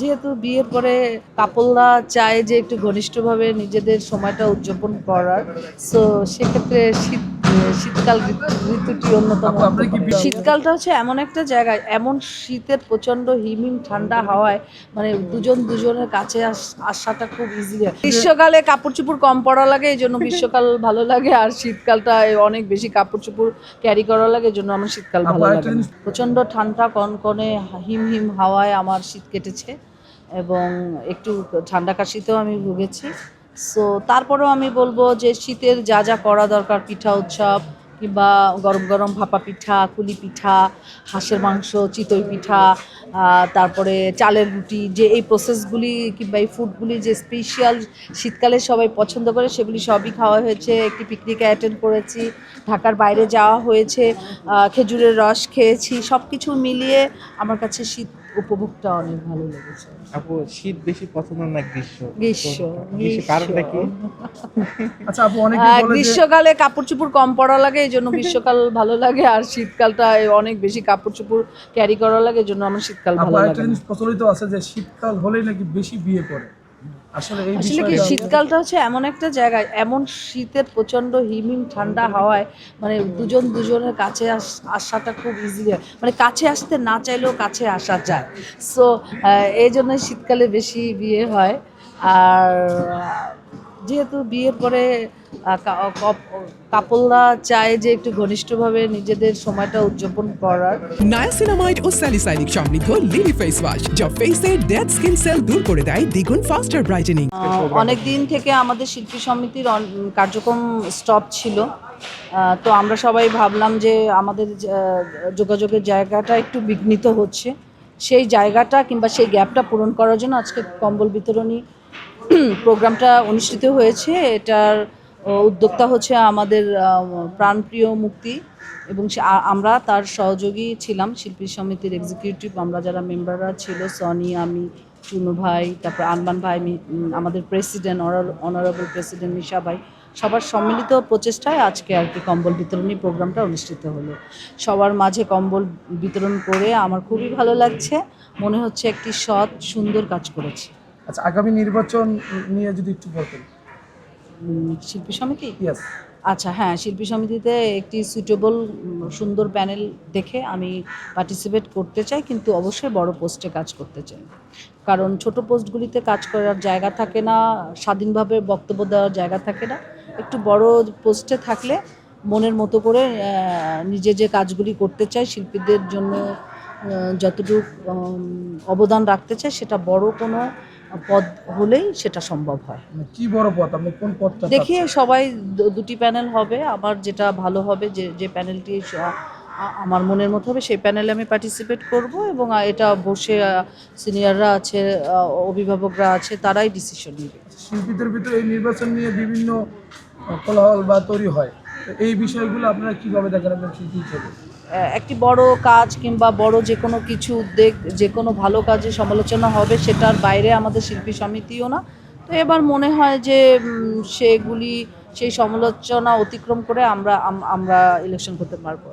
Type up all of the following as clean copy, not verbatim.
যেহেতু বিয়ের পরে কাপলরা চায় যে একটু ঘনিষ্ঠভাবে নিজেদের সময়টা উদযাপন করার, সো সেক্ষেত্রে শীতকাল ঋতুটি অন্যতম। শীতকালটা হচ্ছে এমন একটা জায়গায়, এমন শীতের প্রচন্ড হিমহিম ঠান্ডা হাওয়ায় মানে দুজনের কাছে আসাটা খুব ইজি হয়। গ্রীষ্মকালে কাপড় চোপড় কম পরা লাগে, এই জন্য গ্রীষ্মকাল ভালো লাগে, আর শীতকালটা অনেক বেশি কাপড় চোপড় ক্যারি করা লাগে, এই জন্য আমার শীতকাল ভালো লাগে। প্রচন্ড ঠান্ডা কনকনে হিমহিম হাওয়ায় আমার শীত কেটেছে এবং একটু ঠান্ডা কাশিতেও আমি ভুগেছি। সো তারপরেও আমি বলবো যে শীতের যা যা করা দরকার, পিঠা উৎসব কিংবা গরম গরম ভাপা পিঠা, কুলি পিঠা, হাঁসের মাংস, চিতই পিঠা, তারপরে চালের রুটি, যে এই প্রসেসগুলি কিংবা এই ফুডগুলি যে স্পেশাল শীতকালে সবাই পছন্দ করে, সেগুলি সবই খাওয়া হয়েছে। একটি পিকনিকে অ্যাটেন্ড করেছি, ঢাকার বাইরে যাওয়া হয়েছে, খেজুরের রস খেয়েছি। সব কিছু মিলিয়ে আমার কাছে শীত উপভোগটা অনেক ভালো লেগেছে। আপু, শীত বেশি পছন্দ না কারণটা কি? আচ্ছা আপু, গ্রীষ্মকালে কাপড় চোপড় কম পরা লাগে, এই জন্য গ্রীষ্মকাল ভালো লাগে, আর শীতকালটা অনেক বেশি কাপড় চোপড় ক্যারি করা লাগে, এই জন্য আমার শীতকাল ভালো লাগে। একটা জিনিস প্রচলিত আছে যে শীতকাল হলেই নাকি বেশি বিয়ে করে। আসলে কি, শীতকালটা হচ্ছে এমন একটা জায়গায়, এমন শীতের প্রচন্ড হিমহিম ঠান্ডা হাওয়ায় মানে দুজনের কাছে আসাটা খুব ইজি হয়, মানে কাছে আসতে না চাইলেও কাছে আসা যায়। সো এই জন্য শীতকালে বেশি বিয়ে হয়। আর যেহেতু বিয়ের পরে কাপলরা চায় যে একটু ঘনিষ্ঠভাবে নিজেদের সময়টা উদযাপন করার। নায়াসিনামাইড ও স্যালিসাইলিক সমৃদ্ধ লিলি ফেস ওয়াশ, যা ফেসের ডেড স্কিন সেল দূর করে দেয় দ্বিগুণ ফাস্টার ব্রাইটেনিং। অনেক দিন থেকে আমাদের শিল্পী সমিতির কার্যক্রম স্টপ ছিল, তো আমরা সবাই ভাবলাম যে আমাদের যোগাযোগের জায়গাটা একটু বিঘ্নিত হচ্ছে, সেই জায়গাটা কিংবা সেই গ্যাপটা পূরণ করার জন্য আজকে কম্বল বিতরণী প্রোগ্রামটা অনুষ্ঠিত হয়েছে। এটার উদ্যোক্তা হচ্ছে আমাদের প্রাণপ্রিয় মুক্তি, এবং আমরা তার সহযোগী ছিলাম, শিল্পী সমিতির এক্সিকিউটিভ আমরা যারা মেম্বাররা ছিল, সনি, আমি, চুনু ভাই, তারপর আনবান ভাই, আমাদের প্রেসিডেন্ট, অনারেবল প্রেসিডেন্ট নিশা ভাই, সবার সম্মিলিত প্রচেষ্টায় আজকে আর কি কম্বল বিতরণী প্রোগ্রামটা অনুষ্ঠিত হলো। সবার মাঝে কম্বল বিতরণ করে আমার খুবই ভালো লাগছে, মনে হচ্ছে একটি সৎ সুন্দর কাজ করেছি। আচ্ছা, আগামী নির্বাচন নিয়ে যদি একটু বলতেন। শিল্পী সমিতি, ইয়েস। আচ্ছা হ্যাঁ, শিল্পী সমিতিতে একটি সুইটেবল সুন্দর প্যানেল দেখে আমি পার্টিসিপেট করতে চাই, কিন্তু অবশ্যই বড় পোস্টে কাজ করতে চাই, কারণ ছোট পোস্টগুলিতে কাজ করার জায়গা থাকে না, স্বাধীনভাবে বক্তব্য দেওয়ার জায়গা থাকে না। একটু বড় পোস্টে থাকলে মনের মতো করে নিজে যে কাজগুলি করতে চাই, শিল্পীদের জন্য যতটুকু অবদান রাখতে চাই, সেটা বড় কোনো পদ হলেই সেটা সম্ভব হয়। কি বড় পদ, আপনি কোন পদটা? দেখি সবাই দুটি প্যানেল হবে, আমার যেটা ভালো হবে, যে প্যানেলটি আমার মনের মতো হবে, সেই প্যানেলে আমি পার্টিসিপেট করব, এবং এটা বসে সিনিয়ররা আছে, অভিভাবকরা আছে, তারাই ডিসিশন নেবে। শিল্পীদের ভিতরে এই নির্বাচন নিয়ে বিভিন্ন কোলাহল বা তৈরি হয়, এই বিষয়গুলো আপনারা কিভাবে দেখেন একজন শিল্পী হিসেবে? একটি বড় কাজ কিংবা বড় যে কোনো কিছু উদ্যোগ, যে কোনো ভালো কাজে সমালোচনা হবে, সেটার বাইরে আমাদের শিল্পী সমিতিও না। তো এবার মনে হয় যে সেই সমালোচনা অতিক্রম করে আমরা ইলেকশন করতে পারবো।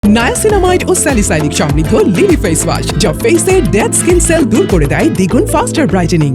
নায়াসিনামাইড ও স্যালিসাইলিক সমৃদ্ধ লিলি ফেস ওয়াশ, যা ফেসের ডেড স্কিন সেল দূর করে দেয় দ্বিগুণ ফাস্টার ব্রাইটেনিং।